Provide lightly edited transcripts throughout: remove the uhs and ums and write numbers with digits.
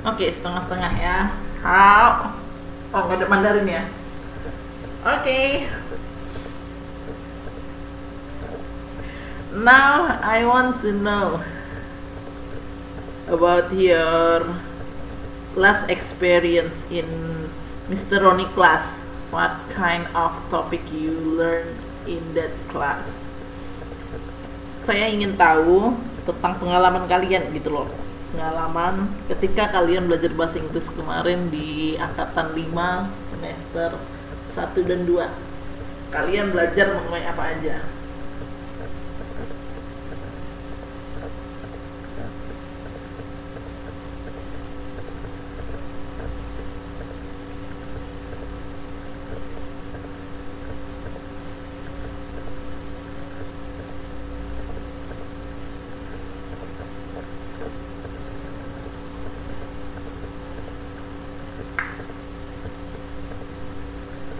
Oke, setengah-setengah ya. How? Oh, nggak ada Mandarin ya. Oke. Now I want to know about your last experience in Mr. Ronnie class. What kind of topic you learned in that class? Saya ingin tahu tentang pengalaman kalian gitu loh. Pengalaman ketika kalian belajar bahasa Inggris kemarin di angkatan 5 semester 1 dan 2. Kalian belajar mengenai apa aja?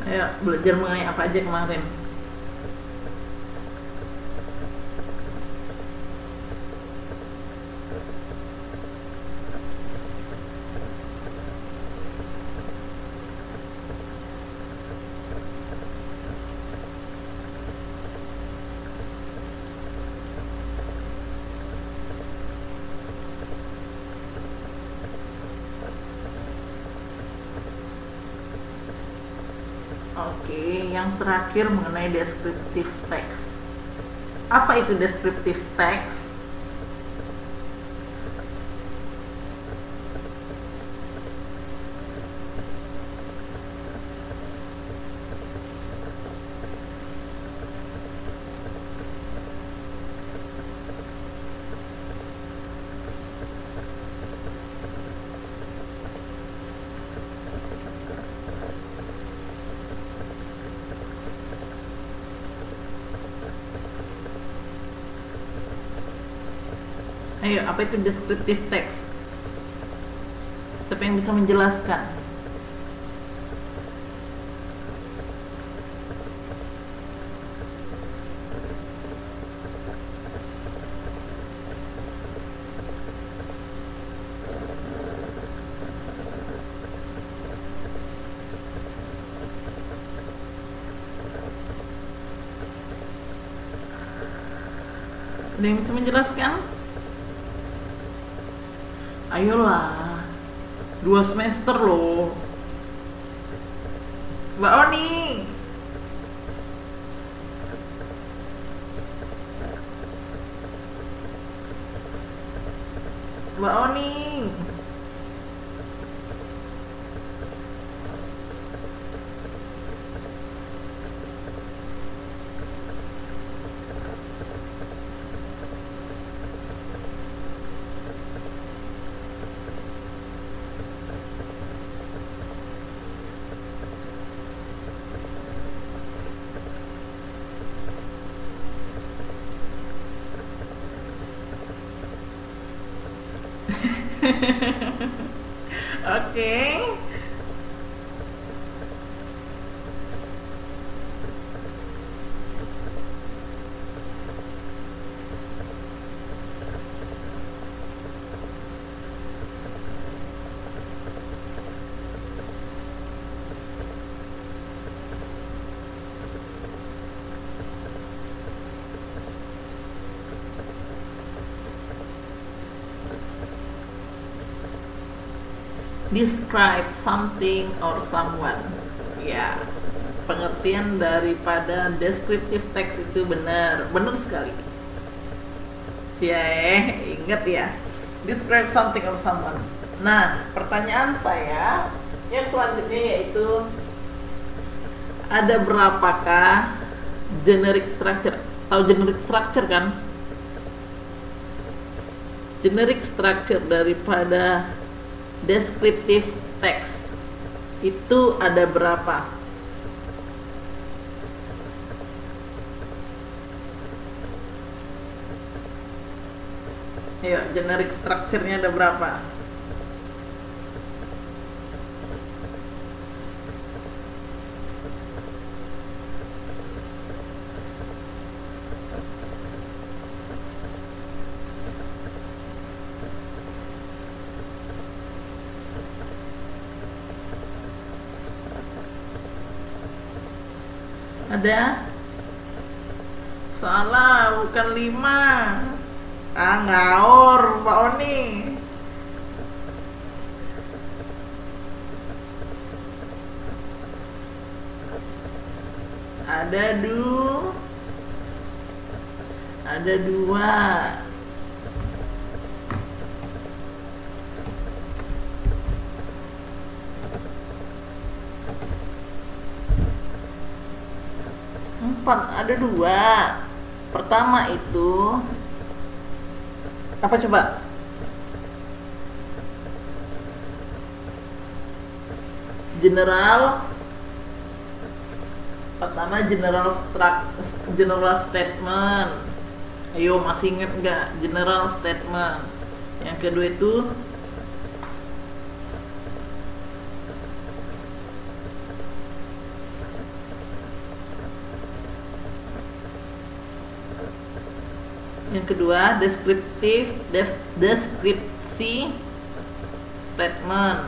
Ayo, belajar mengenai apa aja kemarin? Oke, yang terakhir mengenai descriptive text. Apa itu descriptive text? Ayo, apa itu descriptive text? Siapa yang bisa menjelaskan? Ada yang bisa menjelaskan? Ayolah, 2 semester loh. Mbak Oni. Mbak Oni. Oke. Describe something or someone. Ya, pengertian daripada descriptive text itu benar sekali. Ya, ingat ya. Describe something or someone. Nah, pertanyaan saya yang selanjutnya yaitu ada berapakah generic structure? Tahu generic structure kan? Generic structure daripada descriptive text itu ada berapa? Ayo, generic structure-nya ada berapa? Ada? Salah, bukan 5. Ngaur Mbak Oni. Ada 2. Ada 2. Pertama itu apa coba? Pertama general statement. Ayo, masih inget nggak general statement? Yang kedua itu deskripsi statement.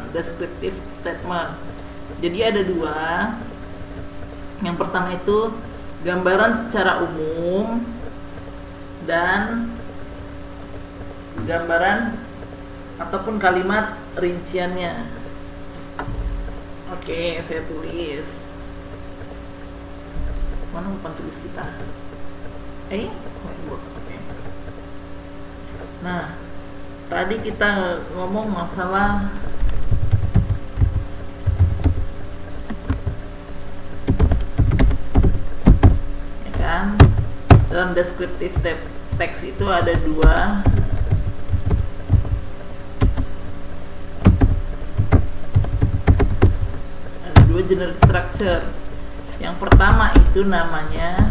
Jadi ada 2. Yang pertama itu gambaran secara umum dan gambaran ataupun kalimat rinciannya. Oke, saya tulis. Mana umpan tulis kita? Oke. Nah, tadi kita ngomong masalah ya kan, dalam descriptive text itu ada 2. Ada 2 general structure. Yang pertama itu namanya,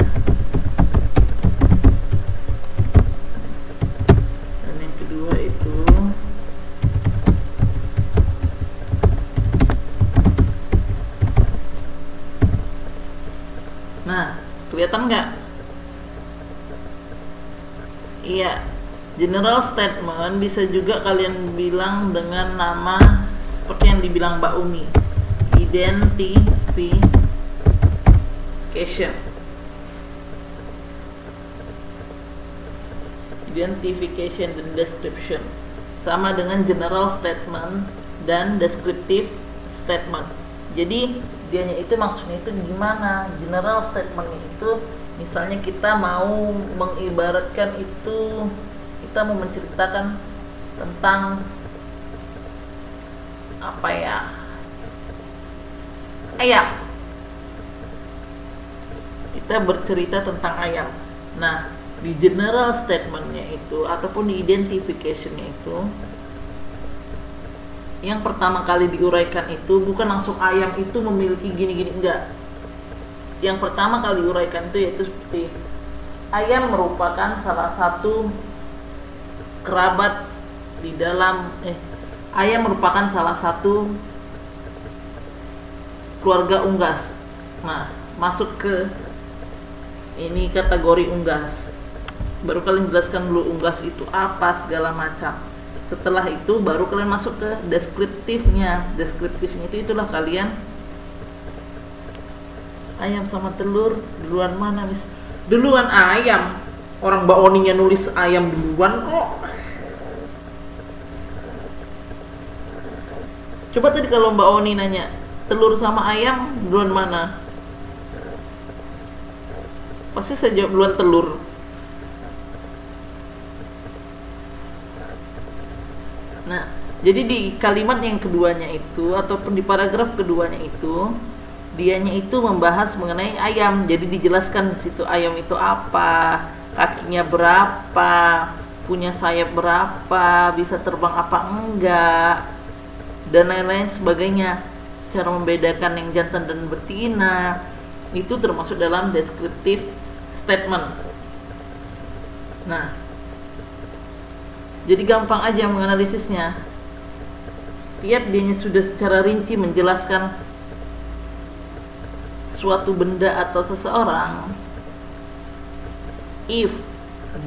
nah, kelihatan nggak? Iya, general statement bisa juga kalian bilang dengan nama seperti yang dibilang Mbak Umi, identification dan description, sama dengan general statement dan descriptive statement. Jadi dianya itu maksudnya itu gimana? General statement itu misalnya kita mau mengibaratkan itu, kita mau menceritakan tentang apa ya, ayam. Kita bercerita tentang ayam. Nah, di general statementnya itu ataupun di identificationnya itu, yang pertama kali diuraikan itu bukan langsung ayam itu memiliki gini-gini, enggak. Yang pertama kali diuraikan itu yaitu seperti ayam merupakan salah satu kerabat di dalam ayam merupakan salah satu keluarga unggas. Nah, masuk ke ini kategori unggas. Baru kalian jelaskan dulu unggas itu apa segala macam. Setelah itu baru kalian masuk ke deskriptifnya. Deskriptifnya itu itulah kalian ayam sama telur duluan mana, Miss? Duluan ayam. Orang Mbak Oninya nulis ayam duluan kok. Coba tadi kalau Mbak Oni nanya telur sama ayam duluan mana, pasti saya jawab duluan telur. Nah, jadi di kalimat yang keduanya itu ataupun di paragraf keduanya itu, dianya itu membahas mengenai ayam. Jadi dijelaskan di situ ayam itu apa, kakinya berapa, punya sayap berapa, bisa terbang apa enggak, dan lain-lain sebagainya. Cara membedakan yang jantan dan betina itu termasuk dalam descriptive statement. Nah, jadi gampang aja menganalisisnya. Setiap dianya sudah secara rinci menjelaskan suatu benda atau seseorang, if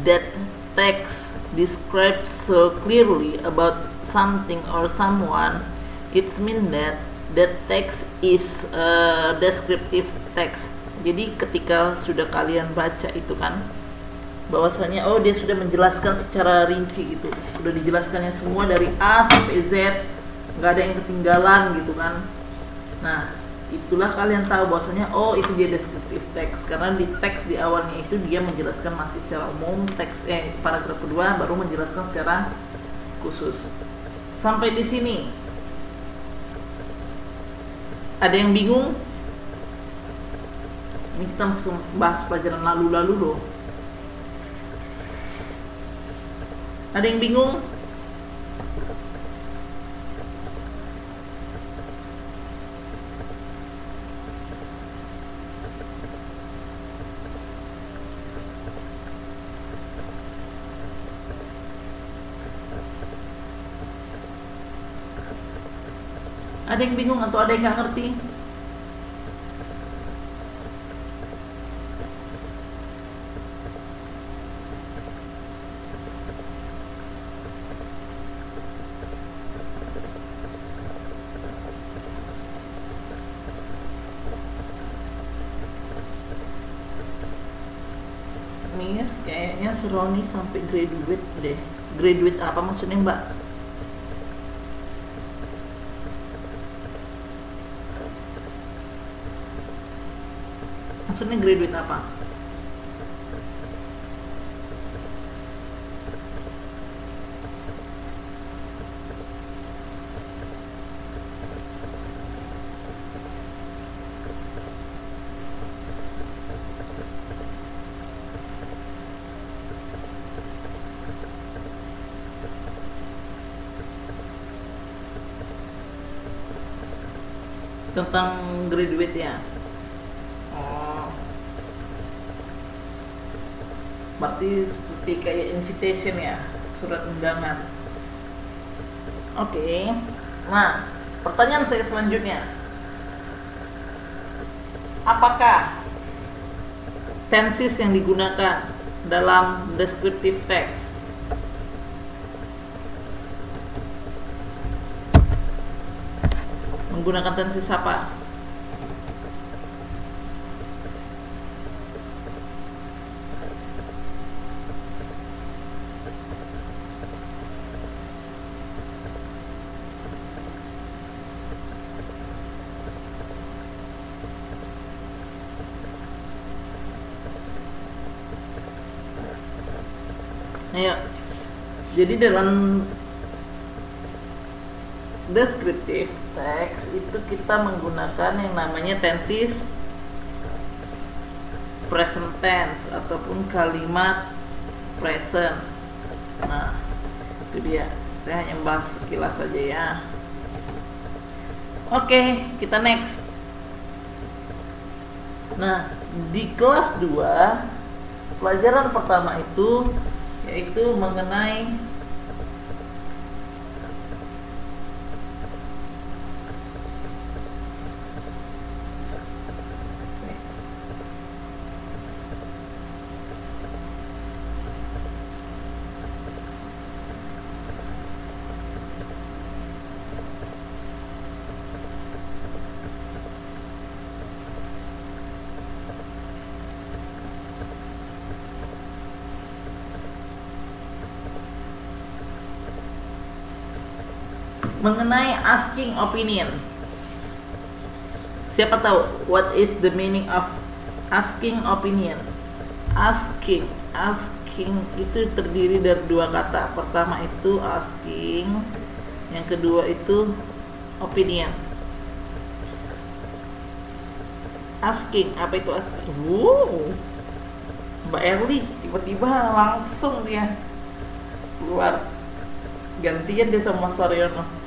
that text describes so clearly about something or someone, it means that that text is a descriptive text. Jadi ketika sudah kalian baca itu kan, bahwasanya oh dia sudah menjelaskan secara rinci gitu, sudah dijelaskannya semua dari A sampai Z, nggak ada yang ketinggalan gitu kan. Nah, itulah kalian tahu bahwasanya oh itu dia descriptive text, karena di teks di awalnya itu dia menjelaskan masih secara umum, paragraf kedua baru menjelaskan secara khusus. Sampai di sini ada yang bingung? Ini kita masih bahas pelajaran lalu-lalu loh. Ada yang bingung? Ada yang bingung atau ada yang nggak ngerti? Miss, kayaknya Seroni sampai graduate deh. Graduate apa maksudnya Mbak? Maksudnya graduate apa? Tentang graduate ya? Oh, berarti seperti kayak invitation ya, surat undangan. Oke. Nah, pertanyaan saya selanjutnya, apakah tenses yang digunakan dalam descriptive text menggunakan tenses apa? Ayo. Jadi dalam descriptive text itu kita menggunakan yang namanya tenses present tense ataupun kalimat present. Nah, itu dia. Saya hanya bahas sekilas saja ya. Oke, kita next. Nah, di kelas 2 pelajaran pertama itu yaitu mengenai asking opinion. Siapa tahu what is the meaning of asking opinion? Asking itu terdiri dari dua kata. Pertama itu asking, yang kedua itu opinion. Asking, apa itu asking? Mbak Erli tiba-tiba langsung dia keluar, gantian dia sama Mas Saryono.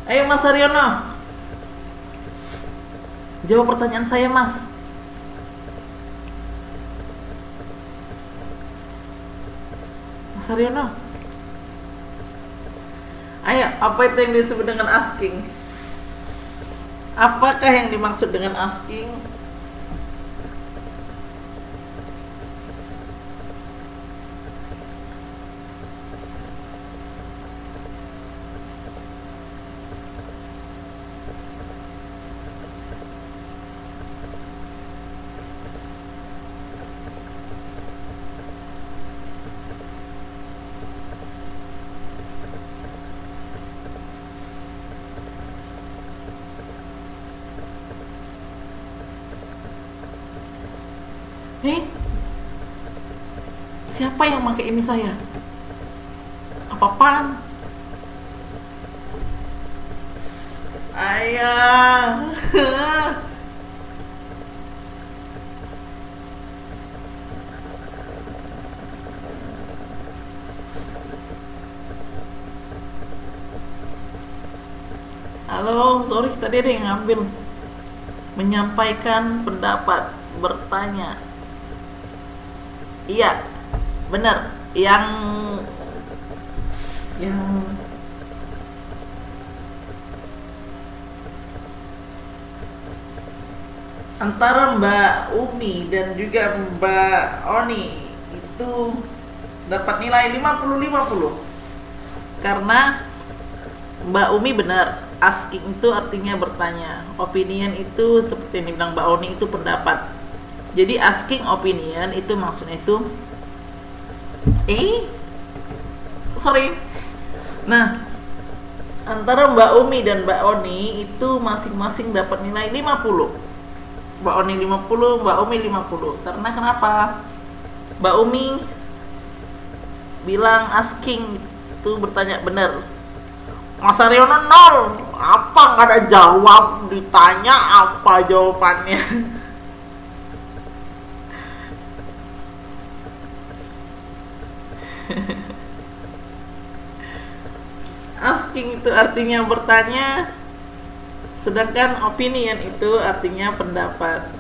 Ayo Mas Saryono, jawab pertanyaan saya Mas. Mas Saryono, ayo, apa itu yang disebut dengan asking? Apakah yang dimaksud dengan asking? Eh, siapa yang pakai ini saya? Apa-apaan? Ayah. Halo, sorry tadi ada yang ngambil. Menyampaikan pendapat, bertanya. Iya, benar. Yang antara Mbak Umi dan juga Mbak Oni itu dapat nilai 50-50 karena Mbak Umi benar, asking itu artinya bertanya, opinion itu seperti yang dibilang Mbak Oni itu pendapat. Jadi asking opinion itu maksudnya itu sorry. Nah, antara Mbak Umi dan Mbak Oni itu masing-masing dapat nilai 50. Mbak Oni 50, Mbak Umi 50. Karena kenapa? Mbak Umi bilang asking itu bertanya benar. Mas Aryono 0. Apa nggak ada jawab, ditanya apa jawabannya? Asking itu artinya bertanya, sedangkan opinion itu artinya pendapat.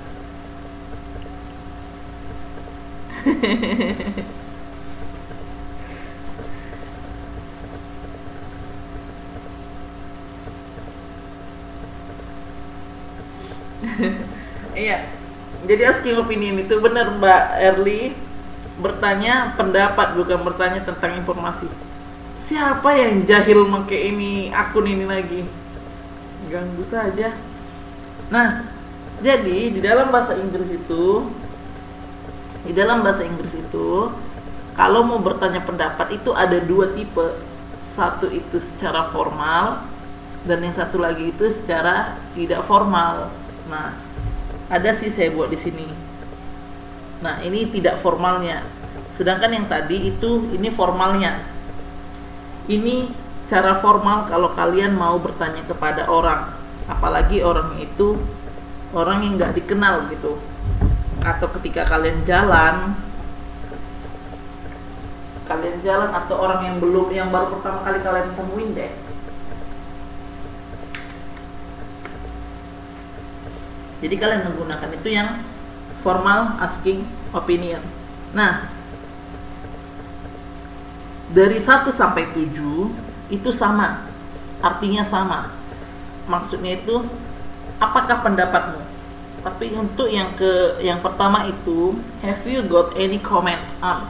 Iya, jadi asking opinion itu benar Mbak Erli, bertanya pendapat bukan bertanya tentang informasi. Siapa yang jahil make ini akun ini lagi? Ganggu saja. Nah, jadi di dalam bahasa Inggris itu kalau mau bertanya pendapat itu ada dua tipe. Satu itu secara formal dan yang satu lagi itu secara tidak formal. Nah, ada sih saya buat di sini. Nah, ini tidak formalnya. Sedangkan yang tadi itu ini formalnya. Ini cara formal kalau kalian mau bertanya kepada orang, apalagi orang itu orang yang nggak dikenal gitu, atau ketika kalian jalan atau orang yang baru pertama kali kalian temuin deh. Jadi kalian menggunakan itu yang formal asking opinion. Nah, dari 1 sampai 7 itu sama, artinya sama. Maksudnya itu apakah pendapatmu? Tapi untuk yang pertama itu, have you got any comment on?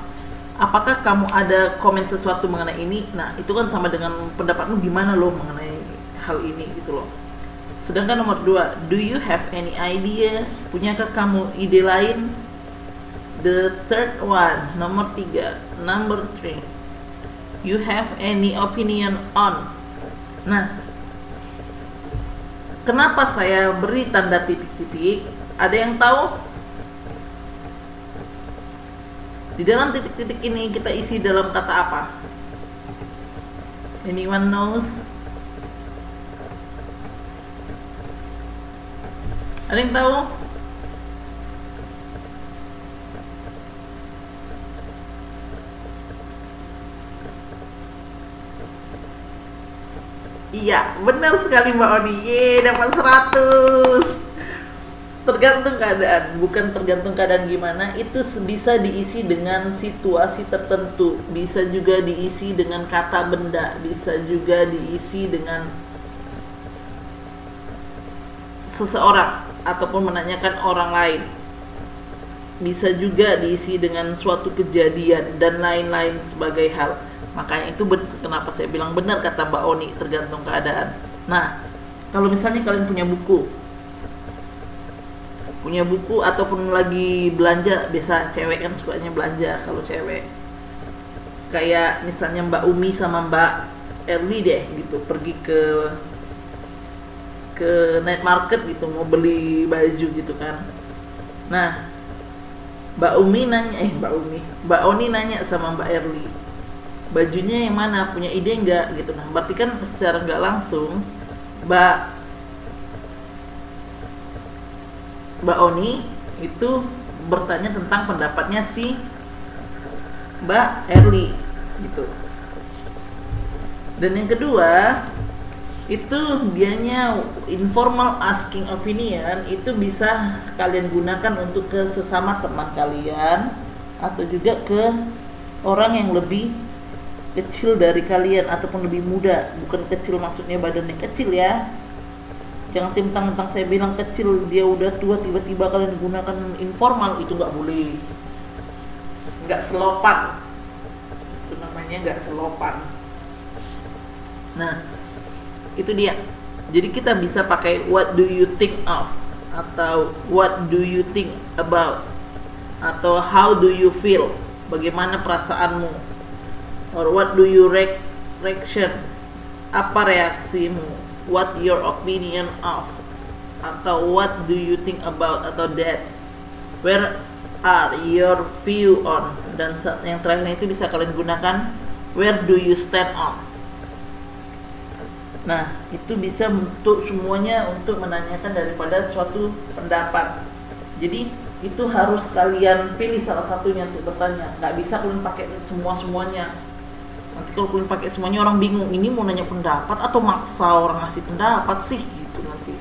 Apakah kamu ada komen sesuatu mengenai ini? Nah, itu kan sama dengan pendapatmu gimana loh mengenai hal ini gitu loh. Sedangkan nomor 2, do you have any idea? Punyakah kamu ide lain? The third one, nomor 3, number 3, you have any opinion on? Nah, kenapa saya beri tanda titik-titik? Ada yang tahu? Di dalam titik-titik ini kita isi dalam kata apa? Anyone knows? Ada yang tahu? Iya, benar sekali Mbak Oni. Dapat 100. Tergantung keadaan, bukan tergantung keadaan gimana. Itu bisa diisi dengan situasi tertentu, bisa juga diisi dengan kata benda, bisa juga diisi dengan seseorang ataupun menanyakan orang lain. Bisa juga diisi dengan suatu kejadian dan lain-lain sebagai hal. Makanya itu kenapa saya bilang benar kata Mbak Oni, tergantung keadaan. Nah, kalau misalnya kalian punya buku ataupun lagi belanja, biasa cewek kan sukanya belanja. Kalau cewek kayak misalnya Mbak Umi sama Mbak Erli deh gitu, pergi ke night market gitu, mau beli baju gitu kan. Nah, Mbak Oni nanya sama Mbak Erli, bajunya yang mana, punya ide nggak gitu. Nah, berarti kan secara nggak langsung Mbak Oni itu bertanya tentang pendapatnya si Mbak Erli gitu. Dan yang kedua itu dianya informal asking opinion, itu bisa kalian gunakan untuk ke sesama teman kalian atau juga ke orang yang lebih kecil dari kalian ataupun lebih muda. Bukan kecil maksudnya badannya kecil ya, jangan mentang-mentang saya bilang kecil dia udah tua tiba-tiba kalian gunakan informal, itu nggak boleh, nggak selopan, itu namanya nggak selopan. Nah itu dia. Jadi kita bisa pakai what do you think of, atau what do you think about, atau how do you feel, bagaimana perasaanmu, or what do you reaction, apa reaksimu, what your opinion of, atau what do you think about, atau that, where are your view on, dan yang terakhir itu bisa kalian gunakan where do you stand on. Nah, itu bisa untuk semuanya, untuk menanyakan daripada suatu pendapat. Jadi itu harus kalian pilih salah satunya untuk bertanya. Nggak bisa kalian pakai semuanya. Nanti kalau kalian pakai semuanya orang bingung, ini mau nanya pendapat atau maksa orang ngasih pendapat sih gitu nanti.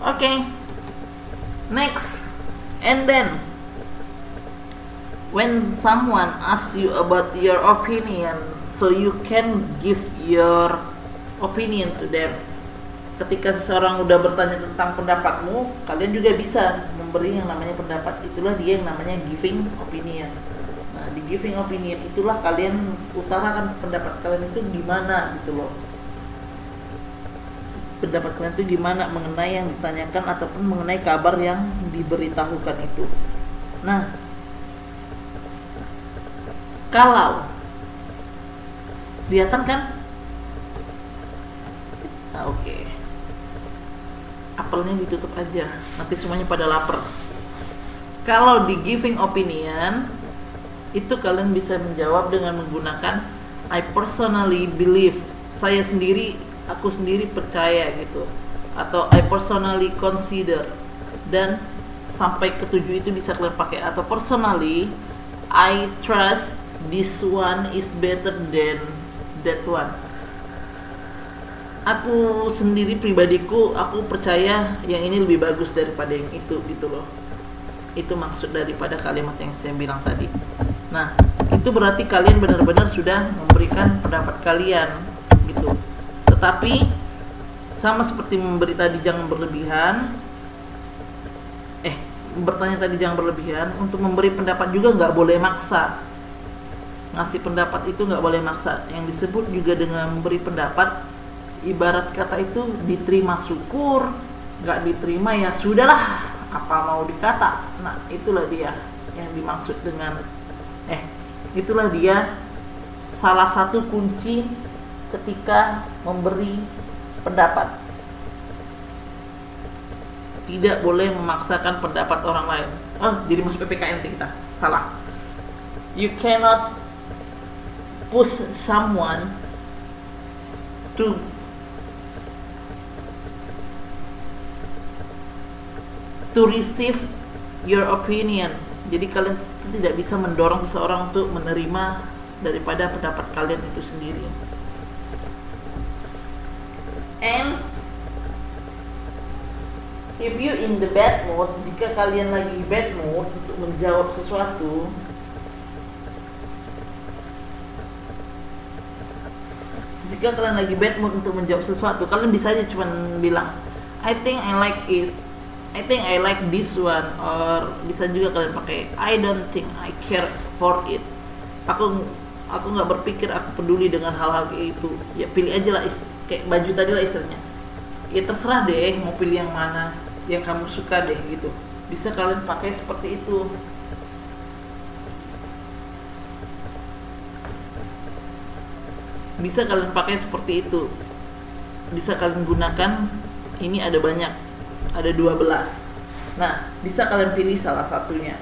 Oke. Next. And then when someone asks you about your opinion, so you can give your opinion to them. Ketika seseorang udah bertanya tentang pendapatmu, kalian juga bisa memberi yang namanya pendapat. Itulah dia yang namanya giving opinion. Nah, di giving opinion itulah kalian utarakan pendapat kalian itu gimana gitu loh. Pendapat kalian itu gimana mengenai yang ditanyakan ataupun mengenai kabar yang diberitahukan itu. Nah, kalau kelihatan kan? Nah, oke. Apelnya ditutup aja, nanti semuanya pada lapar. Kalau di giving opinion itu kalian bisa menjawab dengan menggunakan I personally believe, aku sendiri percaya gitu, atau I personally consider, dan sampai ke 7 itu bisa kalian pakai. Atau personally I trust this one is better than that one. Aku sendiri pribadiku, aku percaya yang ini lebih bagus daripada yang itu gitu loh. Itu maksud daripada kalimat yang saya bilang tadi. Nah, itu berarti kalian benar-benar sudah memberikan pendapat kalian gitu. Tetapi sama seperti memberi tadi jangan berlebihan. Bertanya tadi jangan berlebihan. Untuk memberi pendapat juga nggak boleh maksa. Ngasih pendapat itu nggak boleh maksa. Yang disebut juga dengan memberi pendapat, ibarat kata itu diterima syukur, nggak diterima ya sudahlah, apa mau dikata. Nah, itulah dia yang dimaksud dengan itulah dia salah satu kunci ketika memberi pendapat. Tidak boleh memaksakan pendapat orang lain. Jadi masuk PPKN kita. Salah. You cannot push someone to receive your opinion. Jadi kalian tidak bisa mendorong seseorang untuk menerima daripada pendapat kalian itu sendiri. And if you in the bad mood, jika kalian lagi bad mood untuk menjawab sesuatu, kalian bisa aja cuman bilang I think I like it, I think I like this one, or bisa juga kalian pakai I don't think I care for it. Aku nggak berpikir, aku peduli dengan hal-hal kayak itu. Ya pilih aja lah, kayak baju tadi lah istilahnya. Ya terserah deh mau pilih yang mana, yang kamu suka deh gitu. Bisa kalian pakai seperti itu. Bisa kalian pakai seperti itu. Bisa kalian gunakan, ini ada banyak, ada 12. Nah, bisa kalian pilih salah satunya.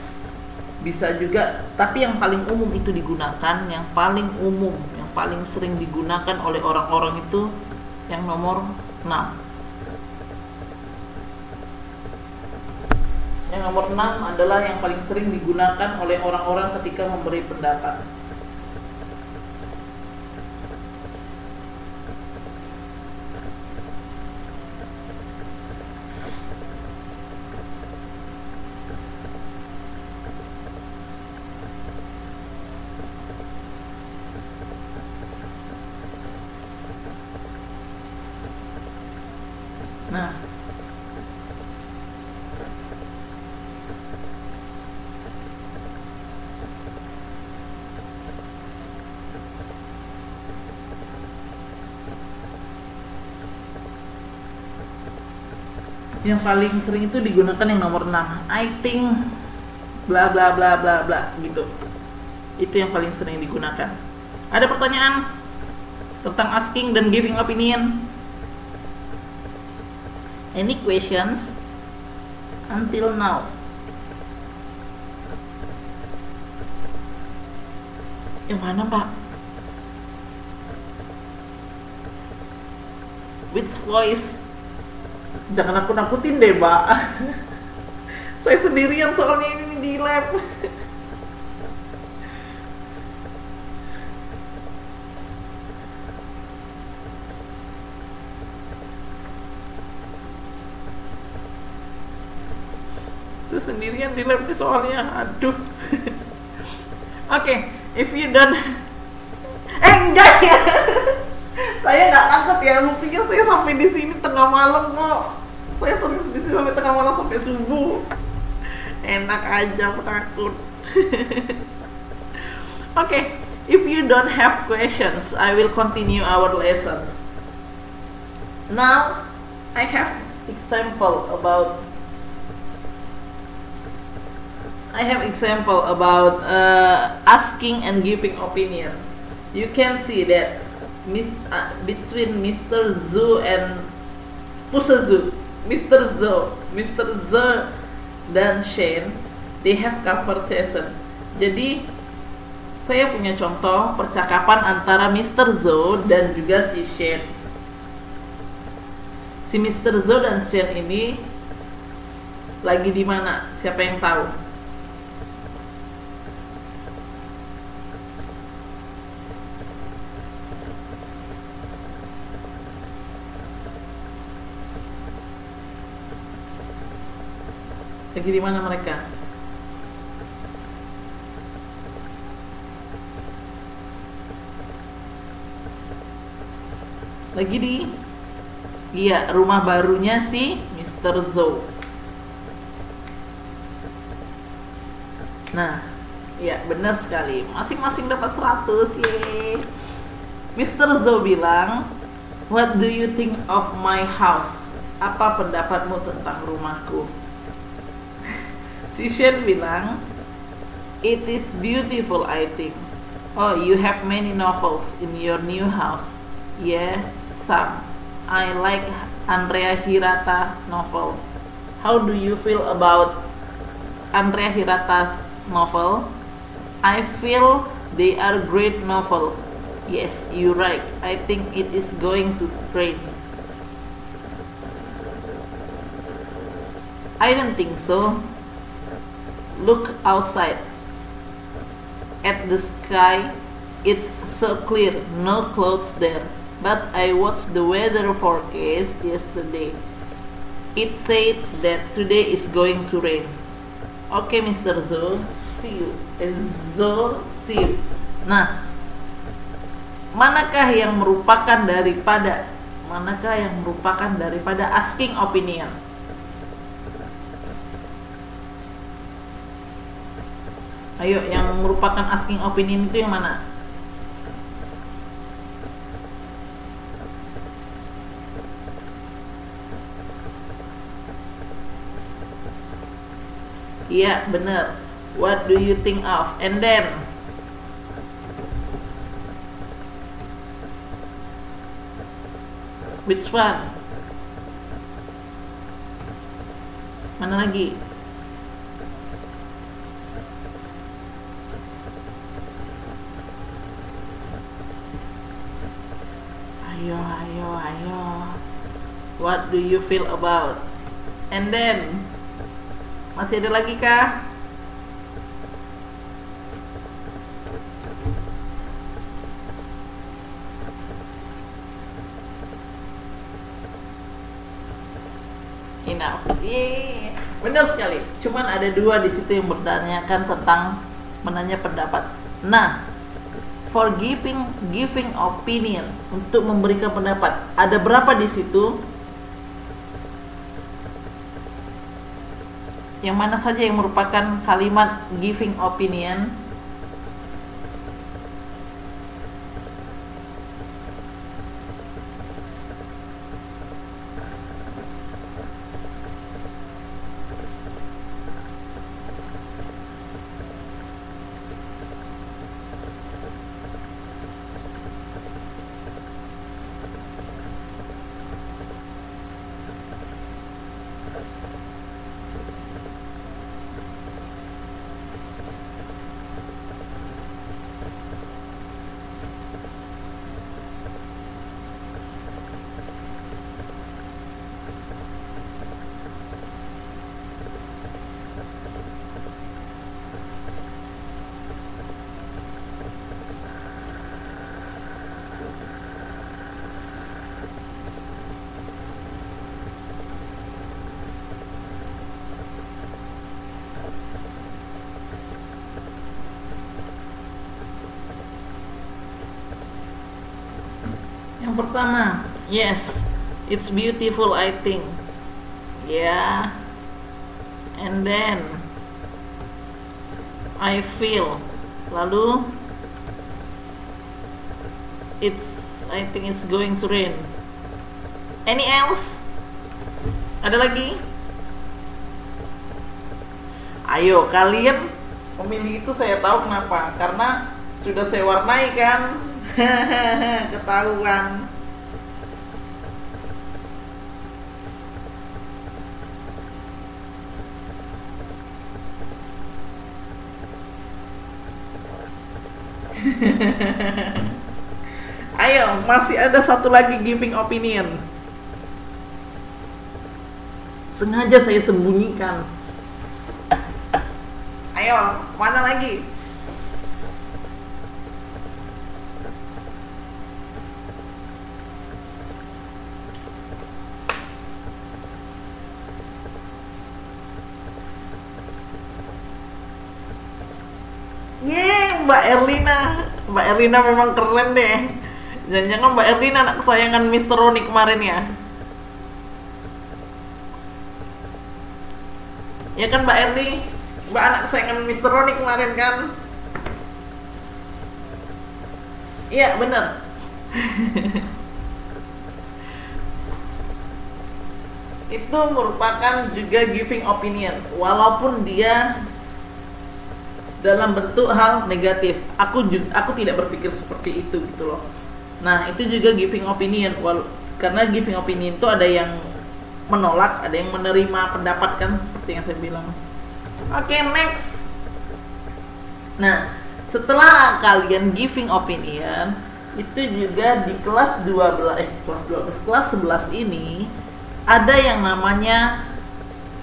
Bisa juga, tapi yang paling umum itu digunakan, yang paling umum, yang paling sering digunakan oleh orang-orang itu yang nomor 6. Yang nomor 6 adalah yang paling sering digunakan oleh orang-orang ketika memberi pendapat. Nah, yang paling sering itu digunakan yang nomor 6. I think bla bla bla bla bla gitu. Itu yang paling sering digunakan. Ada pertanyaan tentang asking dan giving opinion? Any questions until now? Yang mana, Pak? Which voice? Jangan aku nakutin deh, Mbak. Saya sendirian soalnya ini di lab. Itu sendirian di lab soalnya. Aduh. Oke, if you don't enggak ya. Saya nggak takut ya, buktinya saya sampai di sini tengah malam kok. Saya sering di sini sampai tengah malam sampai subuh. Enak aja, takut. Okay, if you don't have questions, I will continue our lesson. Now, I have example about asking and giving opinion. You can see that between Mr. Zhou and Pusazu, Mr. Zhou dan Shane, they have conversation. Jadi saya punya contoh percakapan antara Mr. Zhou dan juga si Shane. Si Mr. Zhou dan Shane ini lagi di mana? Siapa yang tahu? Lagi di mana mereka? Lagi di rumah barunya si Mr. Zhou. Nah, iya benar sekali. Masing-masing dapat 100, yeay. Mr. Zhou bilang, "What do you think of my house?" Apa pendapatmu tentang rumahku? Si Shane bilang, "It is beautiful, I think." "Oh, you have many novels in your new house." "Yeah, some. I like Andrea Hirata novel." "How do you feel about Andrea Hirata's novel?" "I feel they are great novel." "Yes, you're right. I think it is going to rain." "I don't think so. Look outside at the sky. It's so clear, no clouds there. But I watched the weather forecast yesterday. It said that today is going to rain." "Okay, Mr. Zhou, see you." See you. Nah, manakah yang merupakan daripada asking opinion? Ayo, yang merupakan asking opinion itu yang mana? Iya, bener. What do you think of? And then which one? Mana lagi? Ayo, ayo, ayo. What do you feel about? And then, masih ada lagi kah? Enough. Yeah. Benar sekali. Cuman ada dua di situ yang bertanyakan tentang menanya pendapat. Nah, for giving opinion, untuk memberikan pendapat, ada berapa di situ? Yang mana saja yang merupakan kalimat giving opinion? Yang pertama, yes, it's beautiful, I think. Yeah. And then I feel. Lalu I think it's going to rain. Any else? Ada lagi? Ayo, kalian memilih itu saya tahu kenapa. Karena sudah saya warnai kan. Ketahuan. Ayo, masih ada satu lagi giving opinion. Sengaja saya sembunyikan. Ayo, mana lagi? Yeay, Mbak Erlina memang keren deh. Jangan-jangan Mbak Erlina anak kesayangan Mr. Roni kemarin ya? Ya kan Mbak Erli? Mbak anak kesayangan Mr. Roni kemarin kan? Iya, bener. Itu merupakan juga giving opinion, walaupun dia dalam bentuk hal negatif. Aku tidak berpikir seperti itu gitu loh. Nah, itu juga giving opinion. Karena giving opinion itu ada yang menolak, ada yang menerima pendapat kan, seperti yang saya bilang. Oke, next. Nah, setelah kalian giving opinion, itu juga di kelas 11 ini ada yang namanya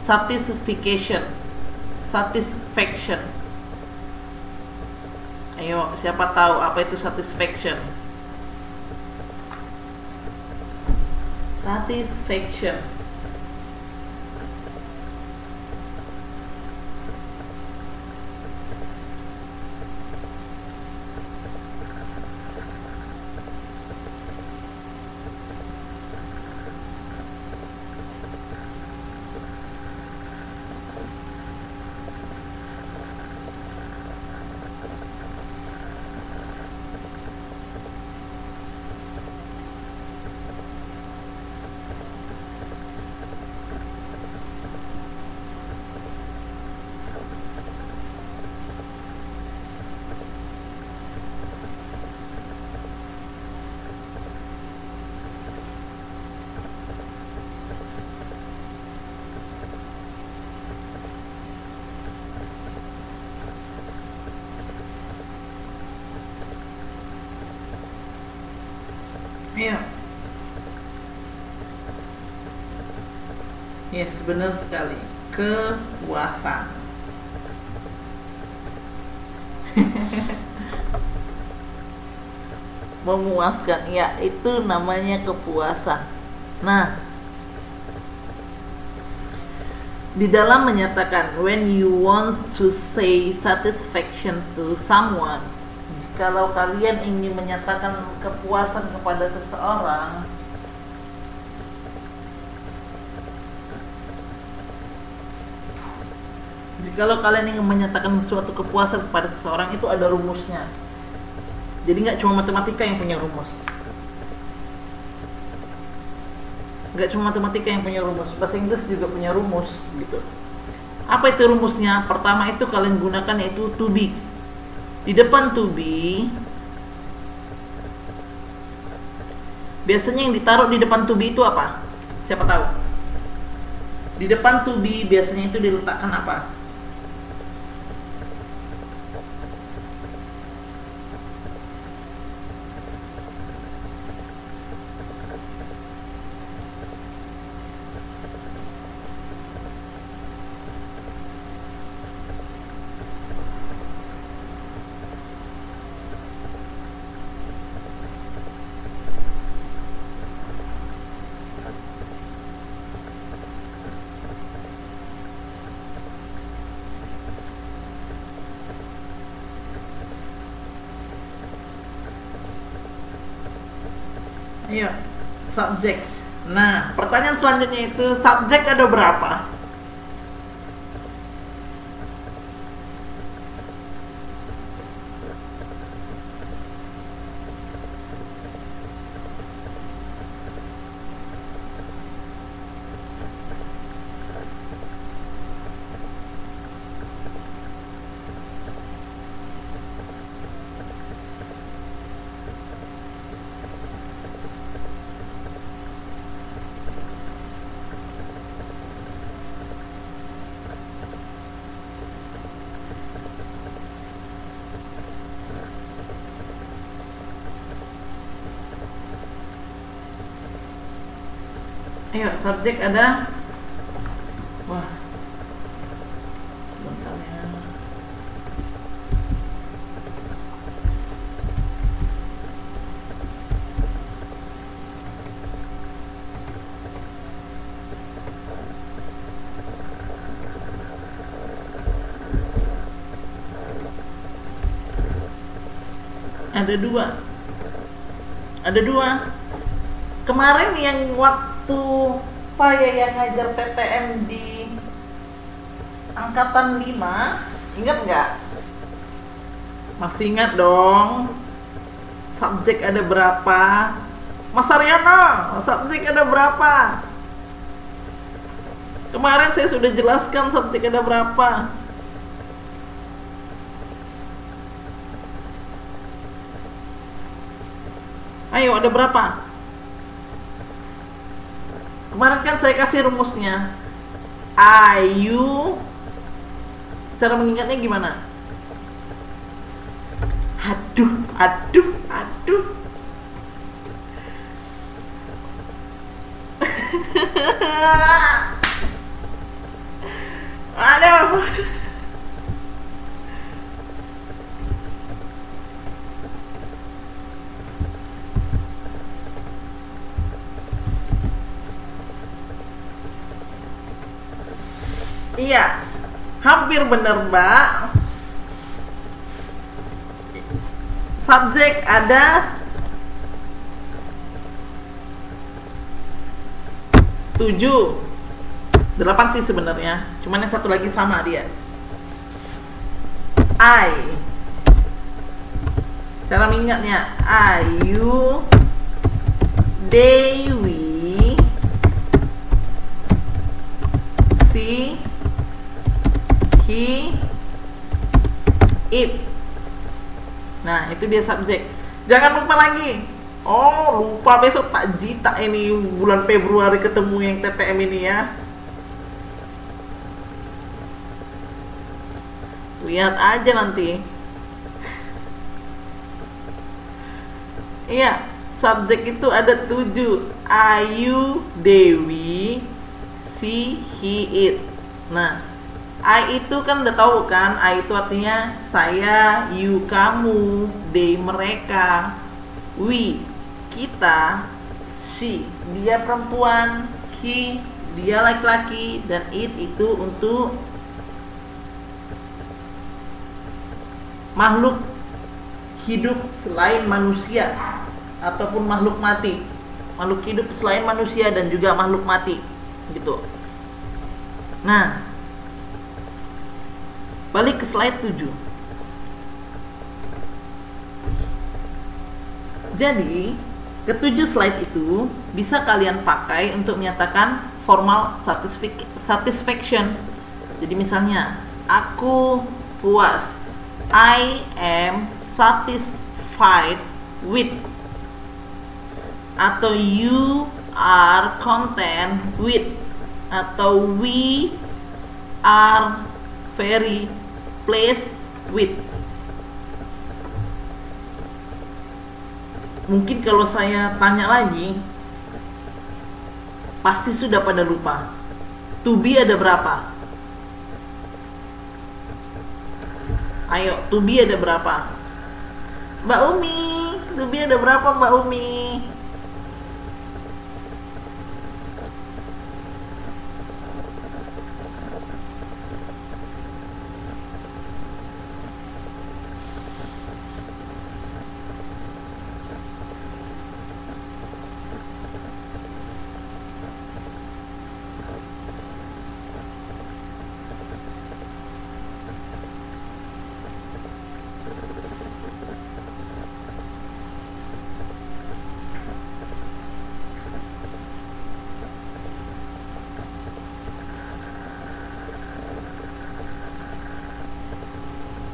satisfaction. Ayo, siapa tahu apa itu satisfaction? Satisfaction. Ayo. Yes, benar sekali. Kepuasan. Memuaskan, ya, itu namanya kepuasan. Nah, di dalam menyatakan when you want to say satisfaction to someone, kalau kalian ingin menyatakan kepuasan kepada seseorang, jikalau kalian ingin menyatakan suatu kepuasan kepada seseorang, itu ada rumusnya. Jadi nggak cuma matematika yang punya rumus. Nggak cuma matematika yang punya rumus, bahasa Inggris juga punya rumus gitu. Apa itu rumusnya? Pertama itu kalian gunakan yaitu to be. Di depan to be, biasanya yang ditaruh di depan to be itu apa? Siapa tahu? Di depan to be biasanya itu diletakkan apa? Ayo, subjek. Nah, pertanyaan selanjutnya itu subjek ada berapa? Ayo, subjek ada. Wah, bentar ya. Ada dua. Ada dua. Kemarin yang waktu saya yang ngajar TTM di angkatan 5, ingat nggak? Masih ingat dong? Subjek ada berapa? Mas Aryono, subjek ada berapa? Kemarin saya sudah jelaskan subjek ada berapa. Ayo, ada berapa? Kemarin kan saya kasih rumusnya. Ayu. Cara mengingatnya gimana? Aduh, aduh, aduh. Aduh. Iya, hampir bener Mbak. Subjek ada 7, 8 sih sebenarnya. Cuman yang satu lagi sama dia. I. Cara mengingatnya, Ayu, Dewi, si, he, it. Nah, itu dia subjek. Jangan lupa lagi. Oh, lupa besok tak jita ini bulan Februari ketemu yang TTM ini ya. Lihat aja nanti. Iya, Subjek itu ada 7. Ayu, Dewi, she, he, it. Nah, I itu kan udah tahu kan, I itu artinya saya, you kamu, they mereka, we kita, she dia perempuan, he dia laki-laki, dan it itu untuk makhluk hidup selain manusia ataupun makhluk mati. Makhluk hidup selain manusia dan juga makhluk mati gitu. Nah, balik ke slide 7. Jadi, ketujuh slide itu bisa kalian pakai untuk menyatakan formal satisfaction. Jadi misalnya, aku puas. I am satisfied with. Atau you are content with. Atau we are very pleased with. Mungkin kalau saya tanya lagi, pasti sudah pada lupa. To be ada berapa? Ayo, to be ada berapa? Mbak Umi, to be ada berapa Mbak Umi?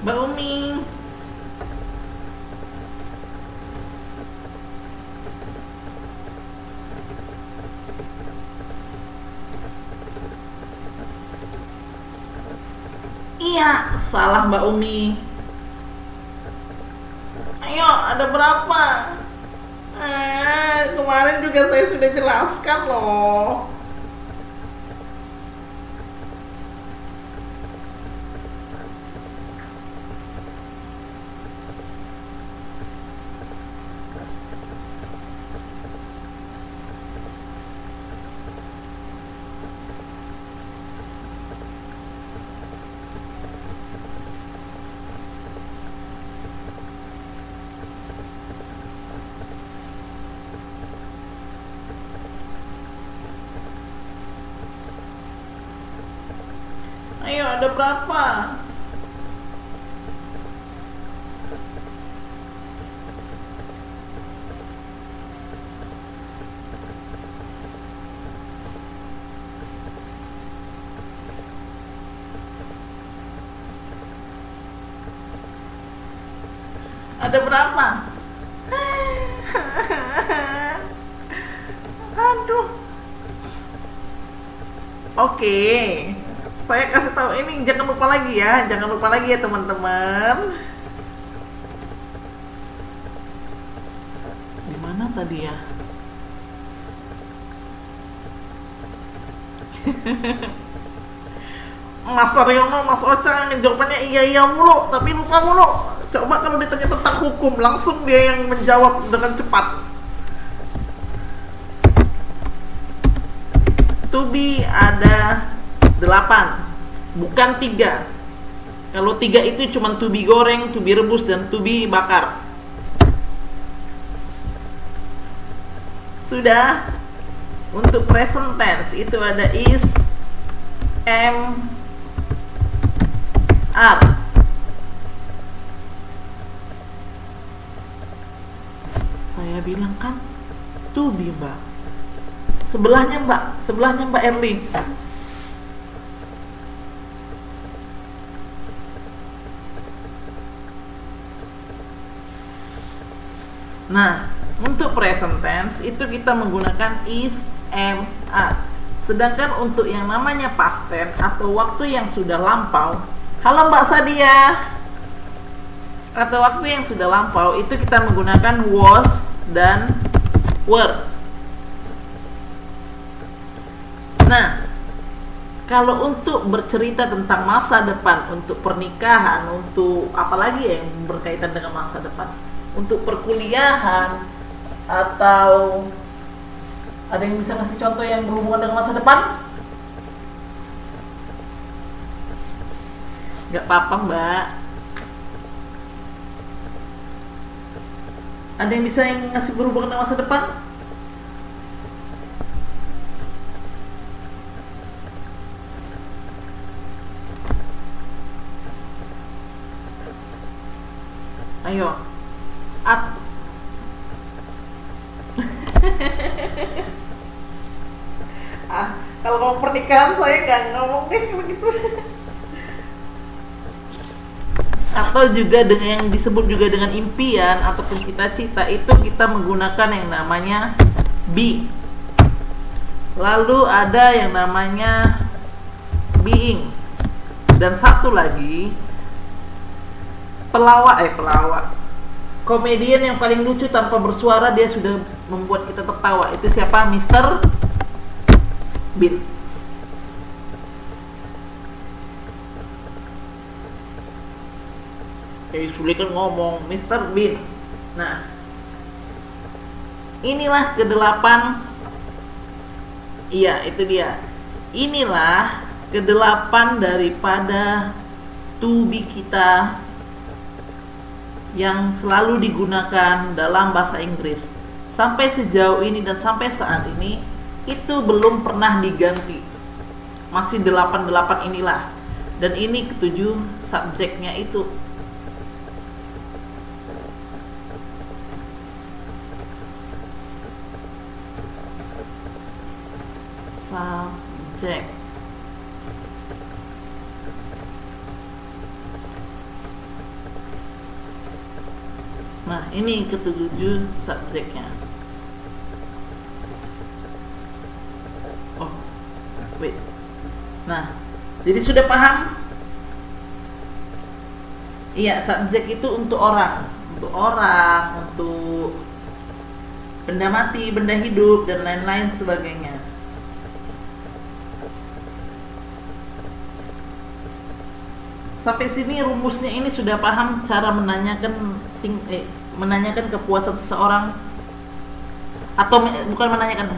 Mbak Umi, iya, salah Mbak Umi. Ayo, ada berapa? Kemarin juga saya sudah jelaskan loh. Ayo, ada berapa? Ada berapa? Aduh. Oke. Saya kasih tahu ini, jangan lupa lagi ya, teman-teman. Di mana tadi ya? Mas Aryono, Mas Ocha jawabannya iya mulu, tapi lupa mulu. Coba kalau ditanya tentang hukum, langsung dia yang menjawab dengan cepat. To be ada 8, bukan 3. Kalau 3 itu cuma to be goreng, to be rebus, dan to be bakar. Sudah. Untuk present tense itu ada is, am, are. Saya bilang kan to be, Mbak. Sebelahnya Mbak Erlin. Nah, untuk present tense itu kita menggunakan is, am, are. Sedangkan untuk yang namanya past tense atau waktu yang sudah lampau, halo Mbak Sadia, atau waktu yang sudah lampau itu kita menggunakan was dan word. Nah, kalau untuk bercerita tentang masa depan, untuk pernikahan, untuk apalagi yang berkaitan dengan masa depan, untuk perkuliahan, atau ada yang bisa ngasih contoh yang berhubungan dengan masa depan? Gak apa-apa, Mbak. Ada yang bisa yang ngasih berhubungan dengan masa depan? Ayo. Kalau ngomong pernikahan saya nggak ngomong deh begitu. Atau juga dengan yang disebut juga dengan impian ataupun cita-cita, itu kita menggunakan yang namanya be. Lalu ada yang namanya being. Dan satu lagi pelawak. Komedian yang paling lucu tanpa bersuara, dia sudah membuat kita tertawa. Itu siapa? Mr. Bean. Sulit kan ngomong Mr. Bean. Nah, inilah kedelapan. Iya, itu dia. Inilah kedelapan daripada to be kita yang selalu digunakan dalam bahasa Inggris. Sampai sejauh ini dan sampai saat ini itu belum pernah diganti. Masih 88 inilah. Dan ini ketujuh subjeknya itu. Subjek. Nah, ini ketujuh subjeknya. Oh, wait. Nah, jadi sudah paham? Iya, subjek itu untuk orang, untuk benda mati, benda hidup, dan lain-lain sebagainya. Sampai sini rumusnya ini sudah paham cara menanyakan seseorang, atau bukan menanyakan,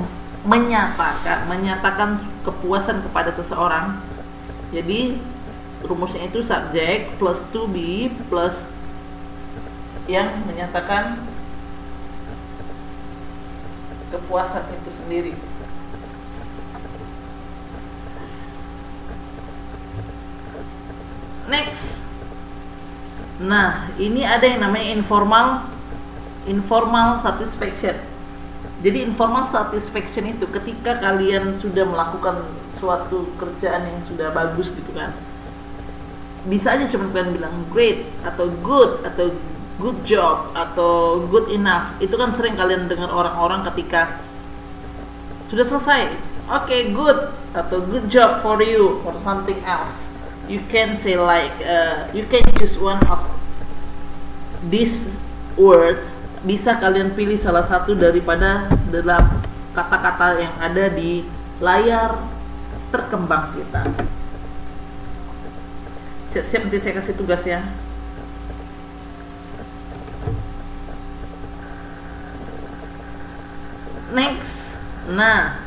menyatakan kepuasan kepada seseorang. Jadi rumusnya itu subjek plus to be plus yang menyatakan kepuasan itu sendiri. Next. Nah, ini ada yang namanya informal satisfaction. Jadi informal satisfaction itu ketika kalian sudah melakukan suatu kerjaan yang sudah bagus gitu kan. Bisa aja cuma kalian bilang great atau good job atau good enough. Itu kan sering kalian dengar orang-orang ketika sudah selesai. Okay, good atau good job for you or something else. You can say like you can choose one of this word. Bisa kalian pilih salah satu daripada dalam kata-kata yang ada di layar terkembang kita. Siap-siap, nanti saya kasih tugas ya. Next. Nah,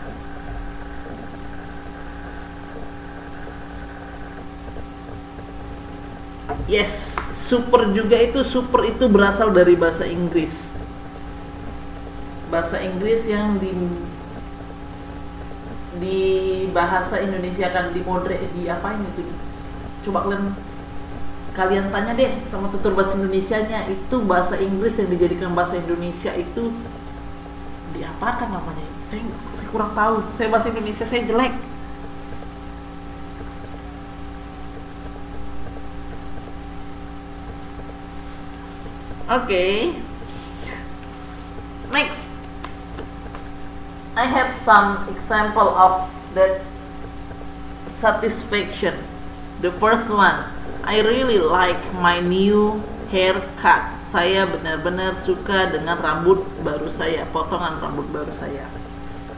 yes, super juga itu. Super itu berasal dari bahasa Inggris. Bahasa Inggris yang di bahasa Indonesia kan di apain itu? Coba kalian tanya deh sama tutur bahasa Indonesianya, itu bahasa Inggris yang dijadikan bahasa Indonesia itu diapakan namanya? Saya kurang tahu. Saya bahasa Indonesia saya jelek. Okay. Next, I have some example of that satisfaction. The first one, I really like my new haircuts. Saya benar-benar suka dengan rambut baru saya, potongan rambut baru saya.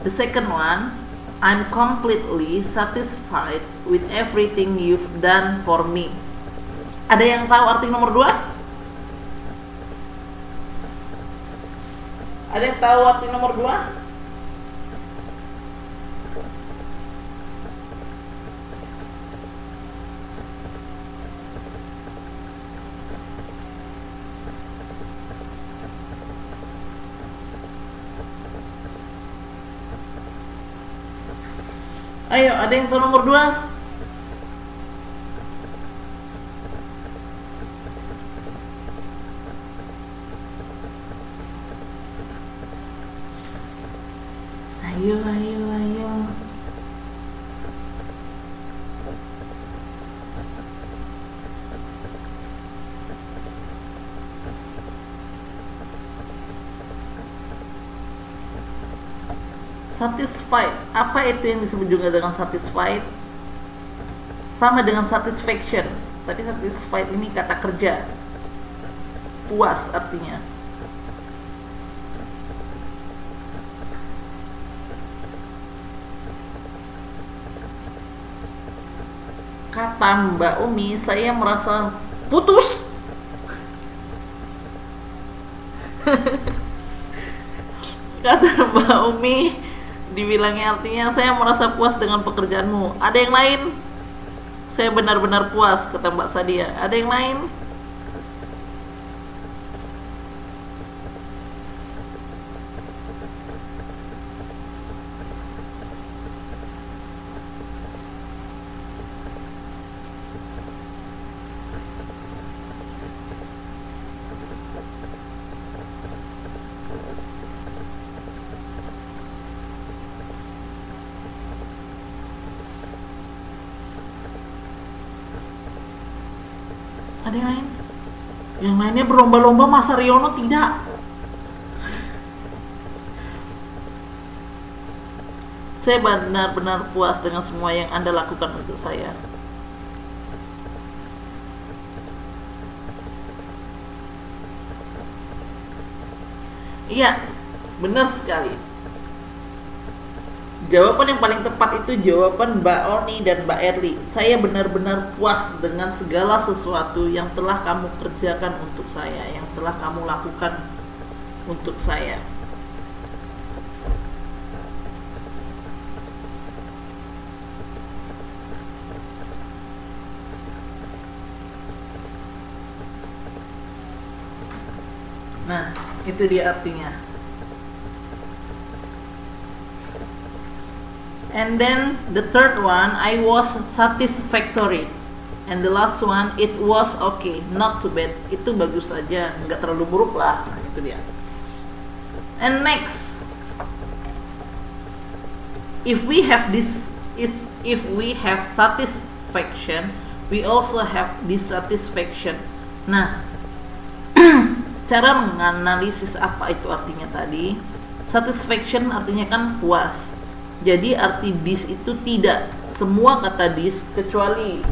The second one, I'm completely satisfied with everything you've done for me. Ada yang tahu arti nomor 2? Ada yang tahu arti nomor 2? Ayo, ada yang tahu nomor 2? Ayo, ayo, ayo. Satisfied, apa itu yang disebut juga dengan satisfied? Sama dengan satisfaction. Tadi satisfied ini kata kerja, puas artinya. Kata Mbak Umi, saya merasa putus. Kata Mbak Umi, dibilangnya artinya saya merasa puas dengan pekerjaanmu. Ada yang lain? Saya benar-benar puas, kata Mbak Sadia. Ada yang lain? Ada yang lain? Yang lainnya berlomba-lomba, masa Riono tidak? Saya benar-benar puas dengan semua yang Anda lakukan untuk saya. Iya, benar sekali. Jawaban yang paling tepat itu jawaban Mbak Oni dan Mbak Erli. Saya benar-benar puas dengan segala sesuatu yang telah kamu kerjakan untuk saya, yang telah kamu lakukan untuk saya. Nah, itu dia artinya. And then the third one, I was satisfactory. And the last one, it was okay, not too bad. Itu bagus saja, nggak terlalu buruk lah. Nah, itu dia. And next, if we have satisfaction, we also have dissatisfaction. Nah, cara menganalisis apa itu artinya tadi. Satisfaction artinya kan puas. Jadi arti dis itu tidak. Semua kata dis kecuali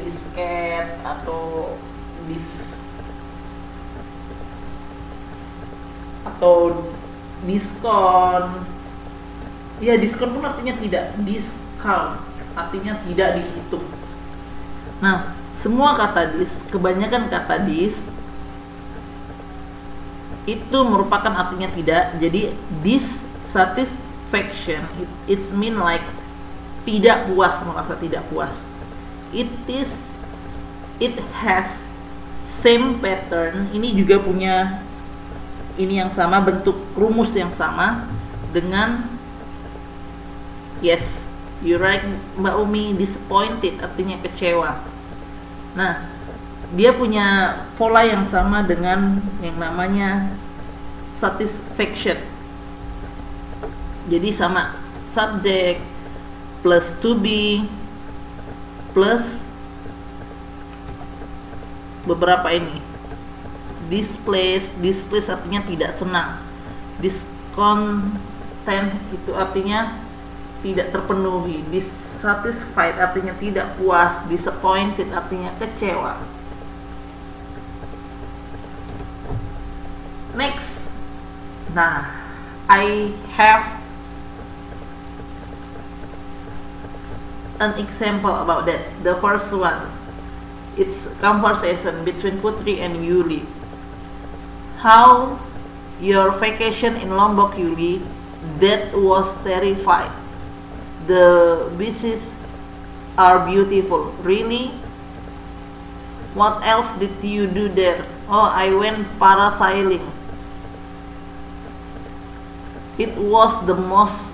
disket atau diskon. Ya, diskon pun artinya tidak. Discount artinya tidak dihitung. Nah, semua kata dis, kebanyakan kata dis itu merupakan artinya tidak. Jadi dissatisfaction, it's mean like tidak puas, merasa tidak puas. It has same pattern. Ini juga punya ini yang sama, bentuk rumus yang sama dengan yes, you right Mbak Umi, disappointed artinya kecewa. Nah, dia punya pola yang sama dengan yang namanya satisfaction. Jadi sama, subject plus to be plus beberapa ini. Displace artinya tidak senang. Discontent itu artinya tidak terpenuhi. Dissatisfied artinya tidak puas. Disappointed artinya kecewa. Next, nah, I have an example about that. The first one, it's conversation between Putri and Yuli. How's your vacation in Lombok, Yuli? That was terrified. The beaches are beautiful. Really? What else did you do there? Oh, I went parasailing. It was the most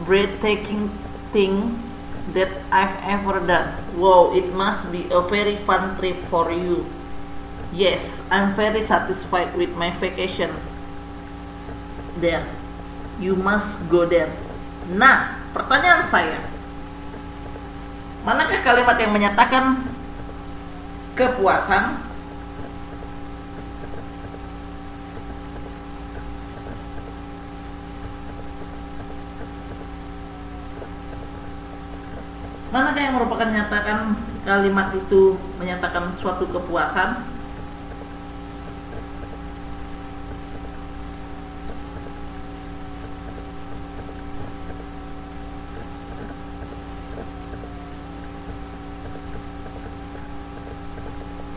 breathtaking thing that I've ever done. Wow, it must be a very fun trip for you. Yes, I'm very satisfied with my vacation there. You must go there. Nah, pertanyaan saya, manakah kalimat yang menyatakan kepuasan? Manakah yang merupakan menyatakan kalimat itu menyatakan suatu kepuasan?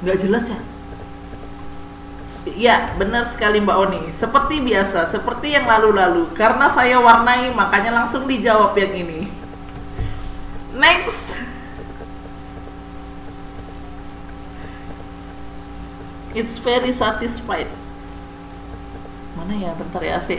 Nggak jelas ya? Ya, benar sekali Mbak Oni. Seperti biasa, seperti yang lalu-lalu. Karena saya warnai, makanya langsung dijawab yang ini. Next. It's very satisfied. Mana ya? Bentar ya. Si.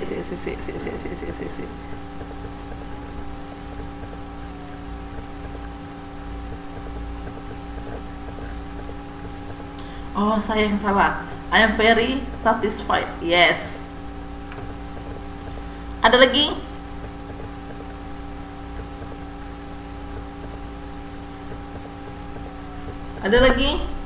Oh, saya yang salah. I am very satisfied. Yes. Ada lagi? Ada lagi?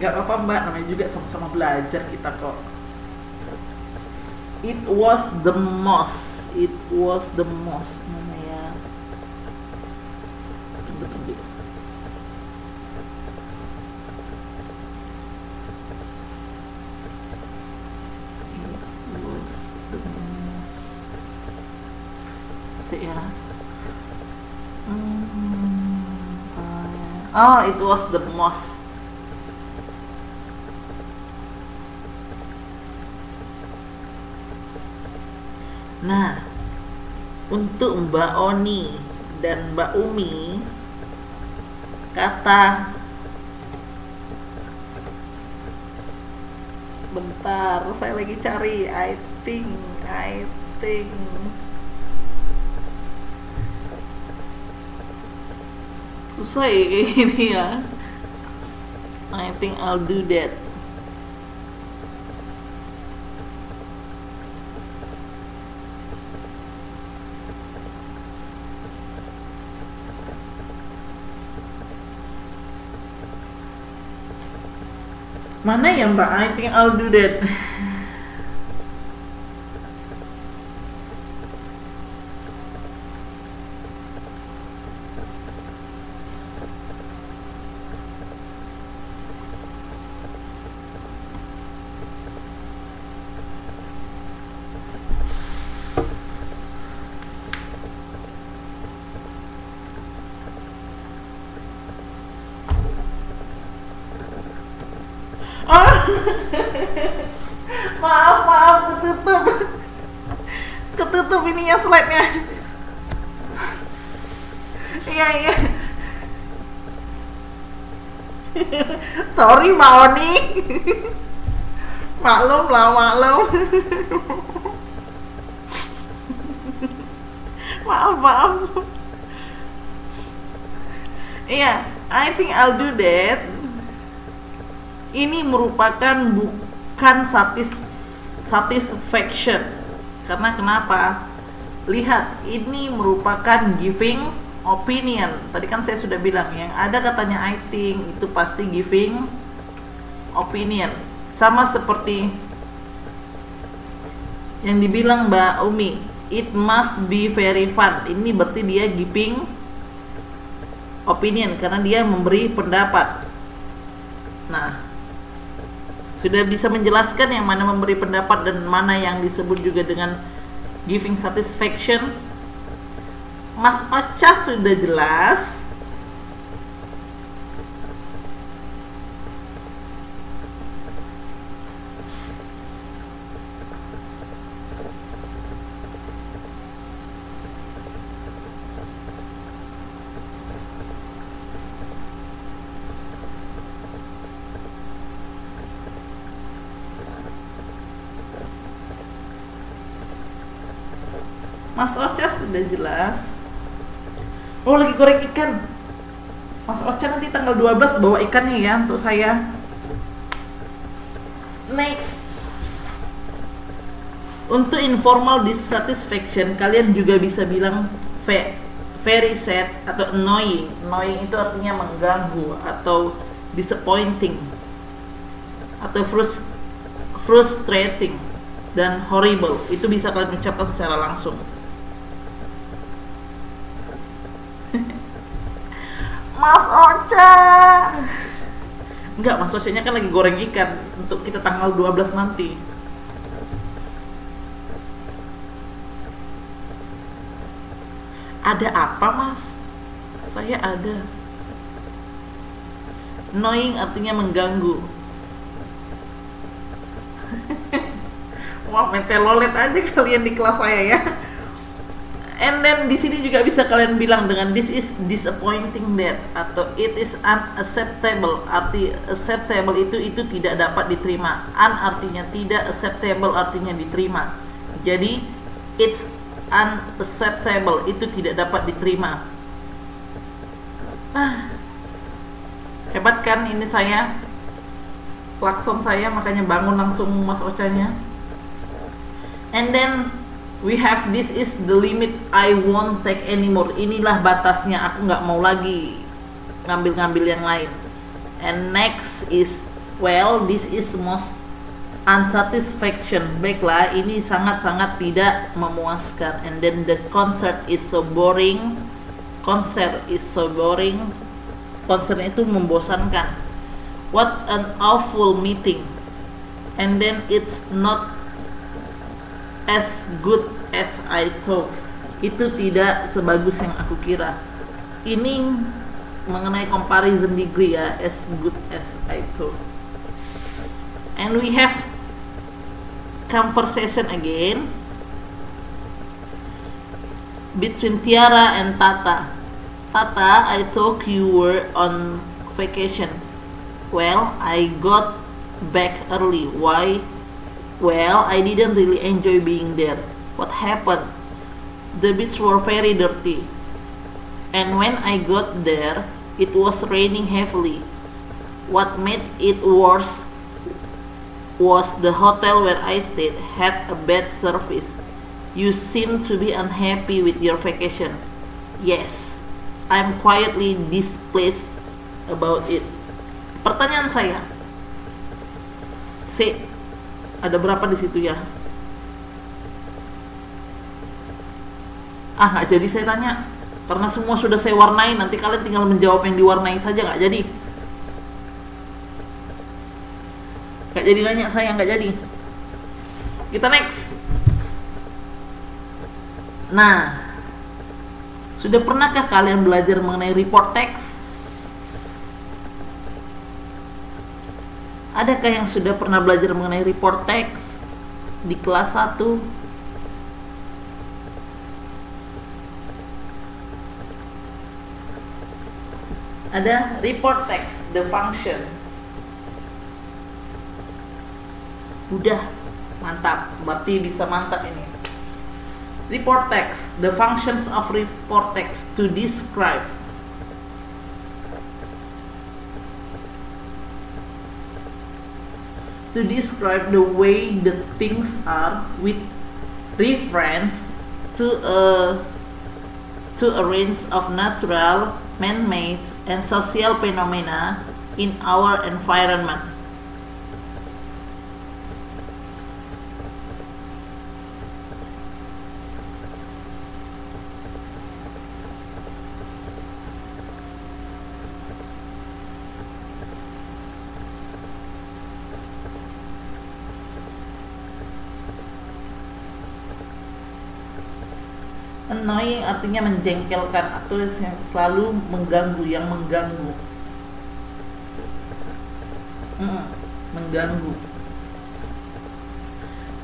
Gak apa-apa Mbak, namanya juga sama-sama belajar kita kok. It was the most. Mana ya? Tunggu. It was the most. Ya. Oh, it was the most. Nah, untuk Mbak Oni dan Mbak Umi, kata bentar, saya lagi cari. I think susah ya kayak gini ya. I think I'll do that. Mana ya Mbak? I think I'll do that. Oh. maaf ketutup ininya slide-nya. Iya sorry Mbak Oni. maklum maaf. Iya, I think I'll do that. Ini merupakan bukan satisfaction. Karena kenapa? Lihat, ini merupakan giving opinion. Tadi kan saya sudah bilang, yang ada katanya I think itu pasti giving opinion. Sama seperti yang dibilang Mbak Umi, it must be very fun. Ini berarti dia giving opinion karena dia memberi pendapat. Nah, sudah bisa menjelaskan yang mana memberi pendapat dan mana yang disebut juga dengan giving satisfaction. Mas Ocha sudah jelas. Mas Ocha sudah jelas. Oh, lagi goreng ikan. Mas Ocha nanti tanggal 12 bawa ikannya ya untuk saya. Next. Untuk informal dissatisfaction, kalian juga bisa bilang very sad atau annoying. Annoying itu artinya mengganggu atau disappointing atau frustrating dan horrible. Itu bisa kalian ucapkan secara langsung. Mas Ocha. Enggak, Mas Ocha-nya kan lagi goreng ikan untuk kita tanggal 12 nanti. Ada apa, Mas? Saya ada. Annoying artinya mengganggu. Wah, mentelolet aja kalian di kelas saya ya. And then di sini juga bisa kalian bilang dengan this is disappointing that atau it is unacceptable. Arti acceptable itu tidak dapat diterima. Un artinya tidak, acceptable artinya diterima. Jadi it's unacceptable itu tidak dapat diterima. Nah, hebat kan ini saya. Klakson saya makanya bangun langsung Mas Ocha-nya. And then we have this is the limit, I won't take anymore. Inilah batasnya, aku nggak mau lagi ngambil-ngambil yang lain. And next is well, this is most unsatisfaction. Baiklah, ini sangat-sangat tidak memuaskan. And then the concert is so boring. Concert is so boring. Konser itu membosankan. What an awful meeting. And then it's not as good as I thought. Itu tidak sebagus yang aku kira. Ini mengenai comparison degree ya, as good as I thought. And we have conversation again between Tiara and Tata. Tata, I thought you were on vacation. Well, I got back early. Why? Well, I didn't really enjoy being there. What happened? The beach were very dirty. And when I got there, it was raining heavily. What made it worse was the hotel where I stayed had a bad service. You seem to be unhappy with your vacation. Yes, I'm quietly displeased about it. Pertanyaan saya, ada berapa di situ ya? Nggak jadi saya tanya karena semua sudah saya warnai. Nanti kalian tinggal menjawab yang diwarnai saja. Nggak jadi. Nggak jadi nanya saya, nggak jadi. Kita next. Nah, sudah pernahkah kalian belajar mengenai report text? Adakah yang sudah pernah belajar mengenai report text di kelas 1? Ada report text, the function. Udah, mantap. Berarti bisa mantap ini. Report text, the functions of report text to describe. to describe the way the things are with reference to a range of natural, man-made, and social phenomena in our environment. Annoying artinya menjengkelkan atau yang selalu mengganggu, yang mengganggu. Mengganggu.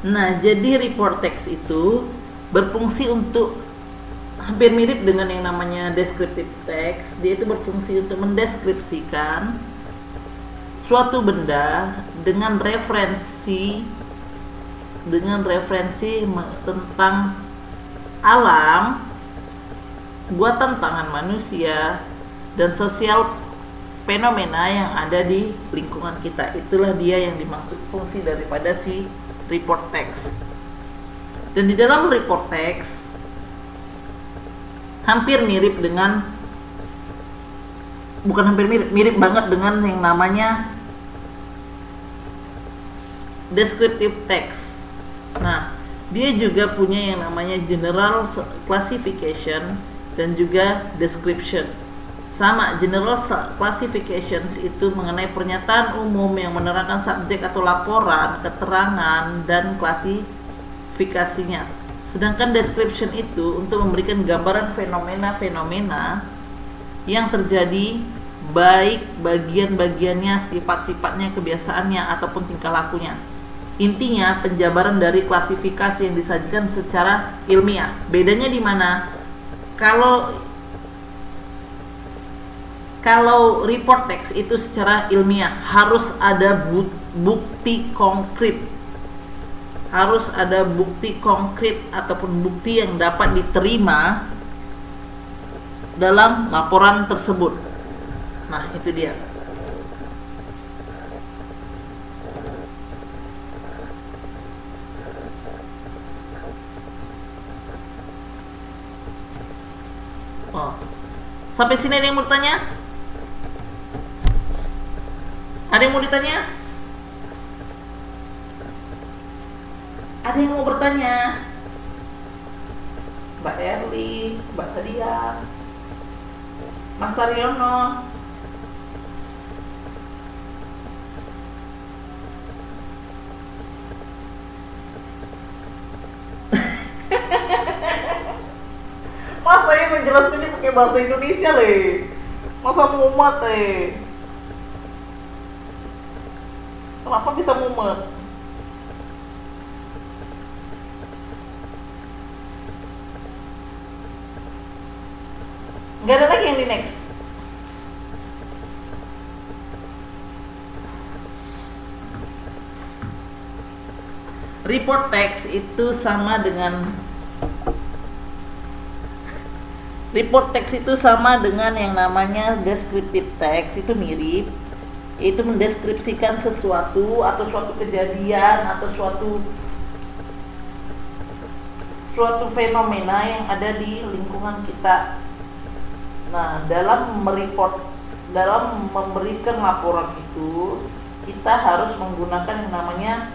Nah, jadi report text itu berfungsi untuk hampir mirip dengan yang namanya descriptive text. Dia itu berfungsi untuk mendeskripsikan suatu benda dengan referensi tentang alam, buatan tangan manusia, dan sosial fenomena yang ada di lingkungan kita. Itulah dia yang dimaksud fungsi daripada si report text. Dan di dalam report text hampir mirip dengan, bukan hampir mirip, mirip banget dengan yang namanya descriptive text. Nah, dia juga punya yang namanya general classification dan juga description. Sama, general classifications itu mengenai pernyataan umum yang menerangkan subjek atau laporan, keterangan, dan klasifikasinya. Sedangkan description itu untuk memberikan gambaran fenomena-fenomena yang terjadi, baik bagian-bagiannya, sifat-sifatnya, kebiasaannya, ataupun tingkah lakunya. Intinya penjabaran dari klasifikasi yang disajikan secara ilmiah. Bedanya di mana? Kalau report text itu secara ilmiah harus ada bukti konkret. Harus ada bukti konkret ataupun bukti yang dapat diterima dalam laporan tersebut. Nah, itu dia. Oh. Sampai sini ada yang mau ditanya? Ada yang mau ditanya? Ada yang mau bertanya? Mbak Erli, Mbak Sadia, Mas Saryono. Mas, saya menjelaskan ini pakai bahasa Indonesia le. Masa mumet Kenapa bisa mumet? Nggak ada lagi yang di next. Report text itu sama dengan yang namanya descriptive text. Itu mirip, itu mendeskripsikan sesuatu atau suatu kejadian atau suatu fenomena yang ada di lingkungan kita. Nah, dalam memberikan laporan itu kita harus menggunakan yang namanya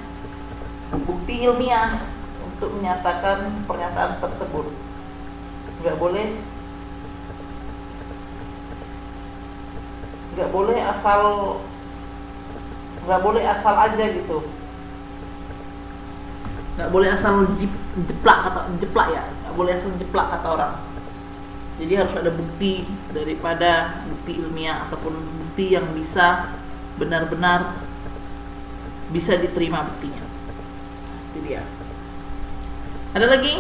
bukti ilmiah untuk menyatakan pernyataan tersebut. Nggak boleh asal aja gitu. Nggak boleh asal jeplak kata orang. Jadi harus ada bukti daripada bukti ilmiah ataupun bukti yang bisa benar-benar bisa diterima buktinya. Itu dia. Ada lagi?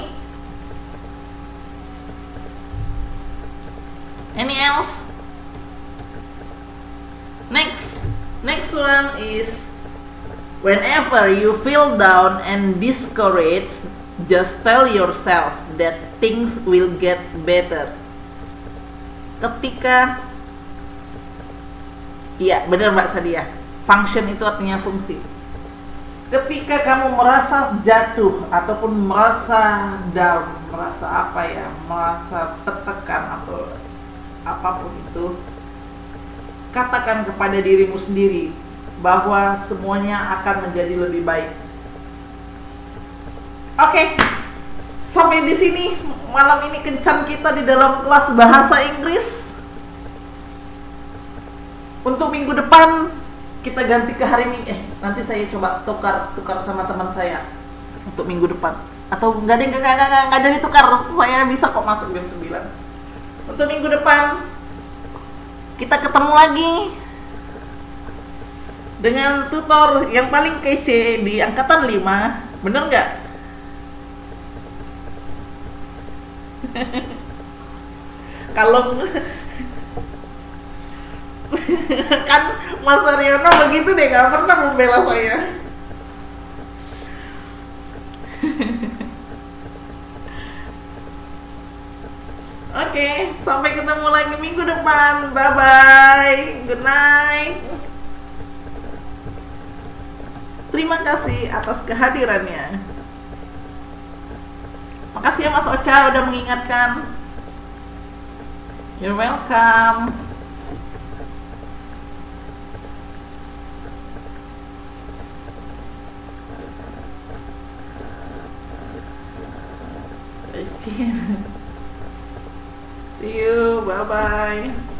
Any else? Next one is, whenever you feel down and discouraged, just tell yourself that things will get better. Ketika, iya benar Mbak Sadia, function itu artinya fungsi. Ketika kamu merasa jatuh ataupun merasa down, merasa apa ya, merasa tertekan atau apapun itu, katakan kepada dirimu sendiri bahwa semuanya akan menjadi lebih baik. Oke, sampai di sini malam ini kencan kita di dalam kelas bahasa Inggris. Untuk minggu depan kita ganti ke hari Minggu. Nanti saya coba tukar sama teman saya untuk minggu depan. Atau enggak jadi tukar. Saya bisa kok masuk jam 9. Untuk minggu depan kita ketemu lagi dengan tutor yang paling kece di angkatan 5. Bener nggak? Kalau kan Mas Aryono begitu deh, gak pernah membela saya. Oke, sampai ketemu lagi minggu depan. Bye bye, good night. Terima kasih atas kehadirannya. Makasih ya Mas Ocha udah mengingatkan. You're welcome. See you, bye bye.